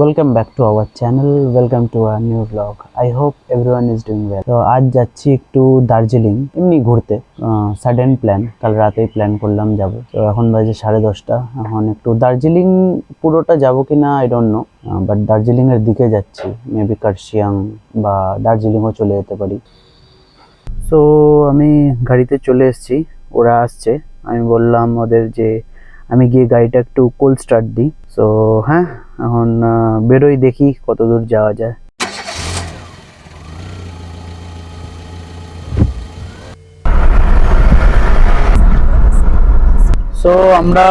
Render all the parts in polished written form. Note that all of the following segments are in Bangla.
Welcome back to our channel, welcome to our new blog. I hope everyone is doing well. তো আজ যাচ্ছি একটু দার্জিলিং এমনি ঘুরতে, সাডেন প্ল্যান, কাল রাতেই প্ল্যান করলাম যাব। তো এখন বাজে 10:30। এখন একটু দার্জিলিং পুরোটা যাব কিনা I don't know, but Darjeeling এর দিকে যাচ্ছি, মেবি কার্শিয়াং বা দার্জিলিংও চলে যেতে পারি। সো আমি গাড়িতে চলে এসেছি, ওরা আসছে। আমি বললাম ওদের যে আমি গিয়ে গাড়িটা একটু কোল্ড স্টার্ট দিই। সো হ্যাঁ, এখন বেরোই, দেখি কত দূর যাওয়া যায়। সো আমরা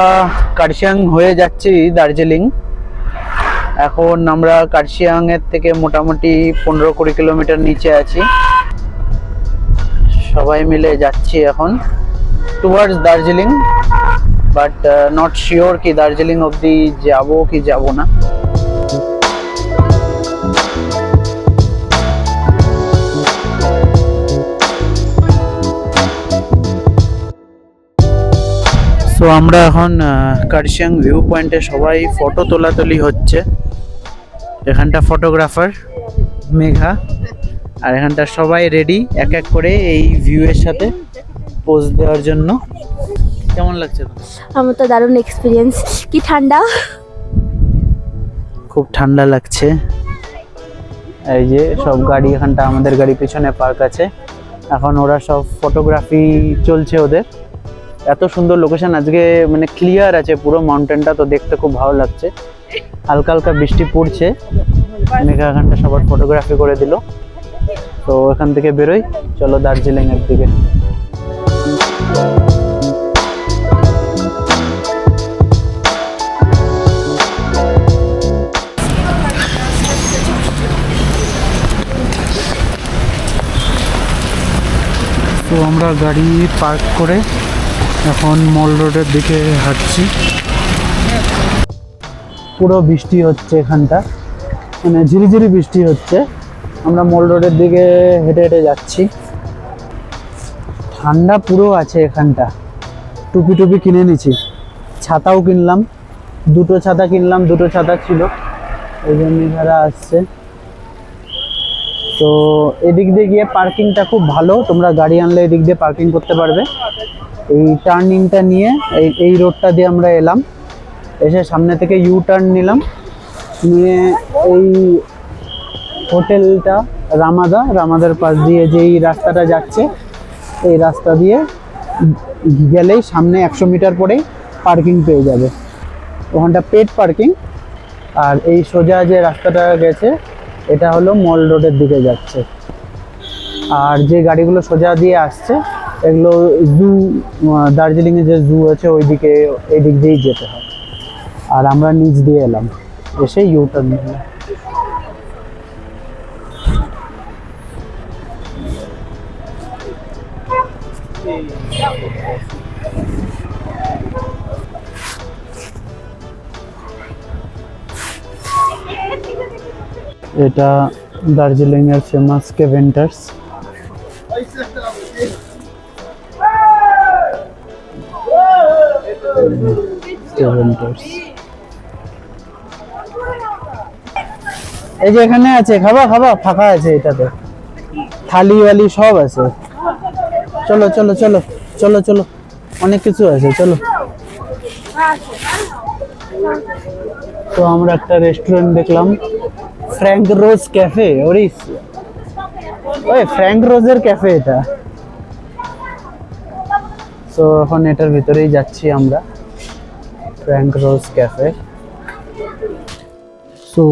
কার্শিয়াং হয়ে যাচ্ছি দার্জিলিং। এখন আমরা কার্শিয়াং এর থেকে মোটামুটি 15-20 কিলোমিটার নিচে আছি। সবাই মিলে যাচ্ছি এখন towards Darjeeling, but not sure কি দার্জিলিং অবধি যাবো কি যাব না। সো আমরা এখন কার্শিয়াং ভিউ পয়েন্টে সবাই ফটো তোলাতুলি হচ্ছে। এখানটা ফটোগ্রাফার মেঘা, আর এখানটা সবাই রেডি এক এক করে এই ভিউ এর সাথে পোজ দেওয়ার জন্য। কেমন লাগছে তোমার? আমার তো দারুণ এক্সপিরিয়েন্স। কি ঠান্ডা, খুব ঠান্ডা লাগছে। এই যে সব গাড়ি, এখানটা আমাদের গাড়ি পিছনে পার্ক আছে। এখন ওরা সব ফটোগ্রাফি চলছে ওদের। এত সুন্দর লোকেশন আজকে, মানে ক্লিয়ার আছে পুরো মাউন্টেনটা, তো দেখতে খুব ভালো লাগছে। হালকা হালকা বৃষ্টি পড়ছে, মেঘা এখানটা সবার ফটোগ্রাফি করে দিল। তো এখান থেকে বেরোই, চলো দার্জিলিং এর দিকে। তো আমরা গাড়ি পার্ক করে এখন মল রোডের দিকে হাঁটছি। পুরো বৃষ্টি হচ্ছে এখানটা, মানে ঝিরিঝিরি বৃষ্টি হচ্ছে। আমরা মল রোডের দিকে হেঁটে হেঁটে যাচ্ছি। ঠান্ডা পুরো আছে এখানটা। টুপি টুপি কিনে নিয়েছি, ছাতাও কিনলাম, দুটো ছাতা কিনলাম, দুটো ছাতা ছিল, ওই জন্য যারা আসছে। তো এদিক দিয়ে গিয়ে পার্কিংটা খুব ভালো, তোমরা গাড়ি আনলে এদিক দিয়ে পার্কিং করতে পারবে। এই টার্নিংটা নিয়ে এই রোডটা দিয়ে আমরা এলাম, এসে সামনে থেকে ইউ টার্ন নিলাম, নিয়ে এই হোটেলটা রামাদার পাশ দিয়ে যেই রাস্তাটা যাচ্ছে, এই রাস্তা দিয়ে গেলেই সামনে 100 মিটার পরেই পার্কিং পেয়ে যাবে। ওখানটা পেড পার্কিং। আর এই সোজা যে রাস্তাটা গেছে এটা হলো মল রোডের দিকে যাচ্ছে। আর যে গাড়িগুলো সোজা দিয়ে আসছে এগুলো জু, দার্জিলিংয়ে যে জু আছে ওই দিকে, এই দিক দিয়েই যেতে হয়। আর আমরা নিচ দিয়ে এলাম, এসে ইউ টার্ন নিলাম। এটা দার্জিলিং এর ফেমাস কেভেন্টার্স। এই যে এখানে আছে, খাবা ফাঁকা আছে, এটাতে থালি ওয়ালি সব আছে। চলো চলো চলো চলো চলো, অনেক কিছু আছে, চলো। তো আমরা একটা রেস্টুরেন্ট দেখলাম, ফ্র্যাঙ্ক রোজ ক্যাফে। ওই ফ্র্যাঙ্ক রোজের ক্যাফে এটা। তো এখন এটার ভিতরেই যাচ্ছি আমরা, ফ্র্যাঙ্ক রোজ ক্যাফে। সো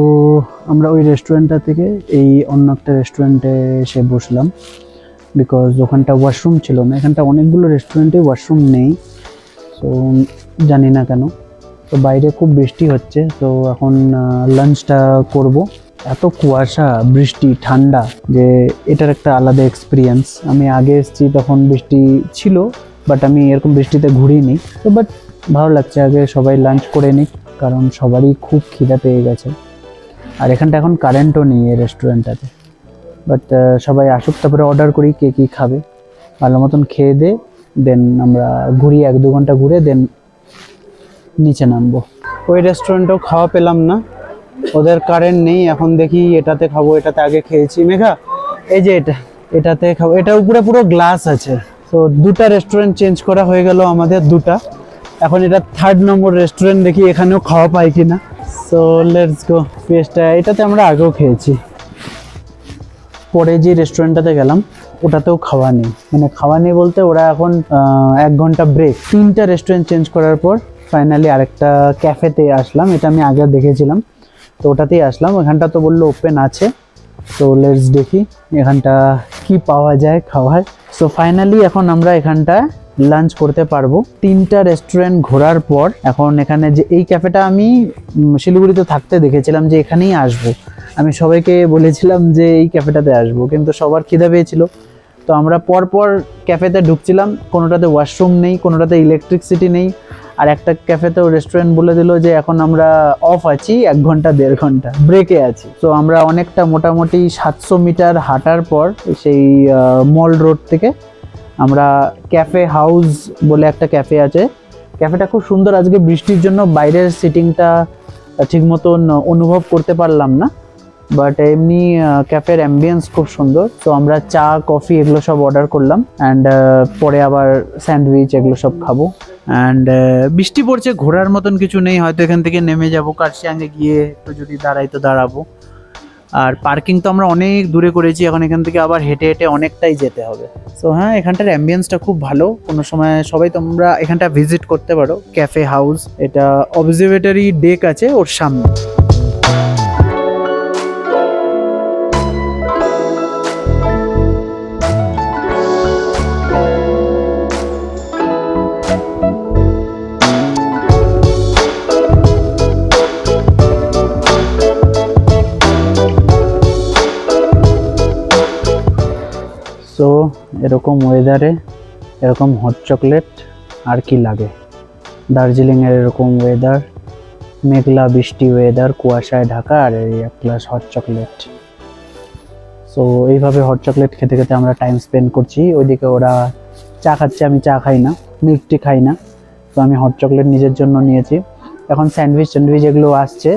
আমরা ওই রেস্টুরেন্টটা থেকে এই অন্য একটা রেস্টুরেন্টে এসে বসলাম, বিকজ ওখানটা ওয়াশরুম ছিল না। এখানটা অনেকগুলো রেস্টুরেন্টে ওয়াশরুম নেই, সো জানি না কেন। তো বাইরে খুব বৃষ্টি হচ্ছে, তো এখন লাঞ্চটা করব। এত কুয়াশা, বৃষ্টি, ঠান্ডা, যে এটার একটা আলাদা এক্সপিরিয়েন্স। আমি আগে এসেছি তখন বৃষ্টি ছিল, বাট আমি এরকম বৃষ্টিতে ঘুরিনি। তো বাট ভালো লাগছে। আগে সবাই লাঞ্চ করে নিক, কারণ সবারই খুব খিদা পেয়ে গেছে। আর এখানটা এখন কারেন্টও নেই এই রেস্টুরেন্টটাতে, বাট সবাই আসুক, তারপরে অর্ডার করি কে কী খাবে। ভালো মতন খেয়ে দে, দেন আমরা ঘুরি, 1-2 ঘন্টা ঘুরে দেন নিচে নামবো। ওই রেস্টুরেন্টেও খাওয়া পেলাম না, ওদের কারেন্ট নেই এখন, দেখি এটাতে খাবো। এটাতে আগে খেয়েছি মেঘা, এই যে এটাতে খাবো। এটার উপরে পুরো গ্লাস আছে। তো দুটা রেস্টুরেন্ট চেঞ্জ করা হয়ে গেল আমাদের, দুটা। এখন এটা 3rd নম্বর রেস্টুরেন্ট, দেখি এখানেও খাওয়া পাই কিনা। So let's go. ফিয়েস্টা এটাতে আমরা আগেও খেয়েছি। পরে যে রেস্টুরেন্টটাতে গেলাম ওটাতেও খাওয়া নেই, মানে খাওয়া নেই বলতে ওরা এখন 1 ঘন্টা ব্রেক। 3টা রেস্টুরেন্ট চেঞ্জ করার পর ফাইনালি আরেকটা ক্যাফেতে আসলাম। এটা আমি আগে দেখেছিলাম, তো ওটাতেই আসলাম। ওখানটা তো বললো ওপেন আছে, তো লেটস দেখি এখানটা কি পাওয়া যায় খাওয়ার। সো ফাইনালি এখন আমরা এখানটা লাঞ্চ করতে পারবো। 3টা রেস্টুরেন্ট ঘোরার পর এখন এখানে যে এই ক্যাফেটা আমি শিলিগুড়িতে থাকতে দেখেছিলাম যে এখানেই আসবো। আমি সবাইকে বলেছিলাম যে এই ক্যাফেটাতে আসবো, কিন্তু সবার খিদে পেয়েছিল। তো আমরা পরপর ক্যাফেতে ঢুকছিলাম, কোনোটাতে ওয়াশরুম নেই, কোনোটাতে ইলেকট্রিসিটি নেই। আর একটা ক্যাফেতেও রেস্টুরেন্ট বলে দিল যে এখন আমরা অফ আছি, 1 ঘন্টা 1.5 ঘন্টা ব্রেকে আছি। তো আমরা অনেকটা মোটামুটি 700 মিটার হাঁটার পর সেই মল রোড থেকে আমরা ক্যাফে হাউস বলে একটা ক্যাফে আছে। ক্যাফেটা খুব সুন্দর। আজকে বৃষ্টির জন্য বাইরের সিটিংটা ঠিক মতন অনুভব করতে পারলাম না, বাট এমনি ক্যাফের অ্যাম্বিয়েন্স খুব সুন্দর। তো আমরা চা কফি এগুলো সব অর্ডার করলাম, অ্যান্ড পরে আবার স্যান্ডউইচ এগুলো সব খাবো। অ্যান্ড বৃষ্টি পড়ছে, ঘোরার মতন কিছু নেই, হয়তো এখান থেকে নেমে যাবো, কার্শিয়াংয়ে গিয়ে একটু যদি দাঁড়াই তো দাঁড়াবো। আর পার্কিং তো আমরা অনেক দূরে করেছি, এখন এখান থেকে আবার হেঁটে হেঁটে অনেকটাই যেতে হবে। সো হ্যাঁ, এখানটার অ্যাম্বিয়েন্সটা খুব ভালো। কোনো সময় সবাই তোমরা এখানটা ভিজিট করতে পারো। ক্যাফে হাউস, এটা অবজারভেটরি ডেক আছে ওর সামনে। সো এরকম ওয়েদারে এরকম হট চকলেট আর কি লাগে। দার্জিলিংয়ের এরকম ওয়েদার, মেঘলা বৃষ্টি ওয়েদার, কুয়াশায় ঢাকা, আর এই 1 গ্লাস হট চকলেট। সো এইভাবে হট চকলেট খেতে খেতে আমরা টাইম স্পেন্ড করছি। ওইদিকে ওরা চা খাচ্ছে, আমি চা খাই না, মিল্ক টি খাই না। তো আমি হট চকলেট নিজের জন্য নিয়েছি। এখন স্যান্ডউইচ এগুলো আসছে।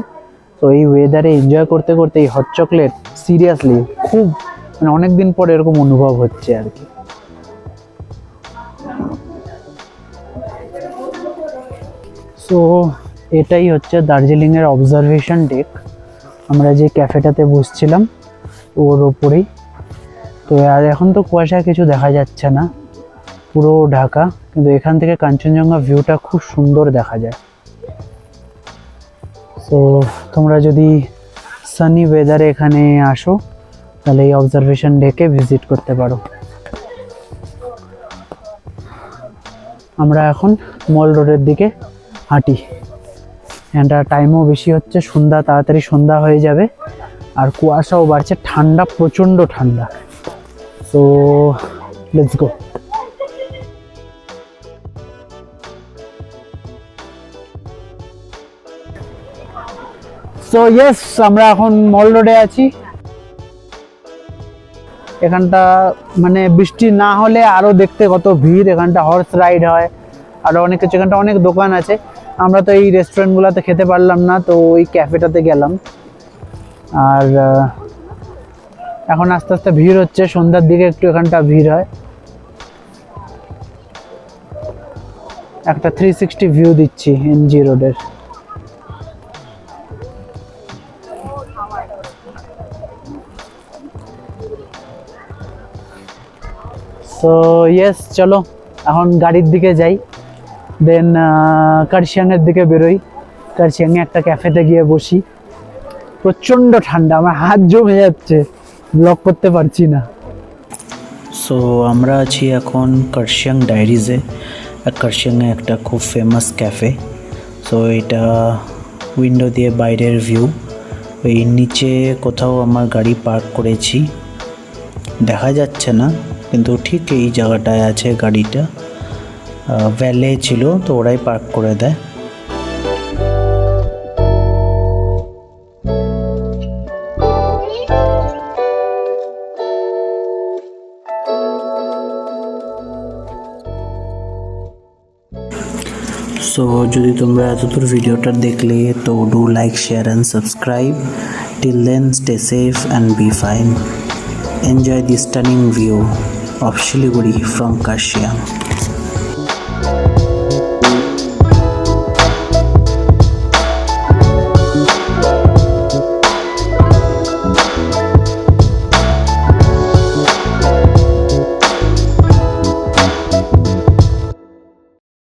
তো এই ওয়েদারে এনজয় করতে করতে এই হট চকলেট সিরিয়াসলি খুব, মানে অনেকদিন পর এরকম অনুভব হচ্ছে আর কি। সো এটাই হচ্ছে দার্জিলিংয়ের অবজারভেশন ডেক। আমরা যে ক্যাফেটাতে বসছিলাম ওর ওপরেই। তো আর এখন তো কুয়াশায় কিছু দেখা যাচ্ছে না, পুরো ঢাকা, কিন্তু এখান থেকে কাঞ্চনজঙ্ঘা ভিউটা খুব সুন্দর দেখা যায়। সো তোমরা যদি সানি ওয়েদারে এখানে আসো তাহলে এই অবজারভেশন ডেকে ভিজিট করতে পারো। আমরা এখন মল রোডের দিকে হাঁটি। এটা টাইমও বেশি হচ্ছে, সন্ধ্যা, তাড়াতাড়ি সন্ধ্যা হয়ে যাবে। আর কুয়াশাও বাড়ছে, ঠান্ডা, প্রচণ্ড ঠান্ডা। So let's go. So yes, আমরা এখন মল রোডে আছি। এখানটা মানে বৃষ্টি না হলে আরো দেখতে কত ভিড়। এখানটা হর্স রাইড হয়, আরো অনেক কিছু। এখানটা অনেক দোকান আছে। আমরা তো এই রেস্টুরেন্টগুলোতে খেতে পারলাম না, তো ওই ক্যাফেটাতে গেলাম। আর এখন আস্তে আস্তে ভিড় হচ্ছে, সন্ধ্যার দিকে একটু এখানটা ভিড় হয়। একটা 360 ভিউ দিচ্ছি এনজি রোডের। সো ইয়েস, চলো এখন গাড়ির দিকে যাই, দেন কার্শিয়াংয়ের দিকে বেরোই। কার্শিয়াংয়ে একটা ক্যাফেতে গিয়ে বসি। প্রচণ্ড ঠান্ডা, আমার হাত জমে যাচ্ছে, ব্লক করতে পারছি না। সো আমরা আছি এখন কার্শিয়াং ডায়েরিজে। কার্শিয়াংয়ে একটা খুব ফেমাস ক্যাফে। সো এটা উইন্ডো দিয়ে বাইরের ভিউ। ওই নিচে কোথাও আমার গাড়ি পার্ক করেছি, দেখা যাচ্ছে না, কিন্তু ঠিক এই জায়গাটায় আছে গাড়িটা। ভ্যালে ছিল, তো ওরাই পার্ক করে দেয়। সো যদি তোমরা এতদূর ভিডিওটা দেখলে তো do like share and subscribe till then stay safe and be fine enjoy this stunning view of Siliguri from Karshiang.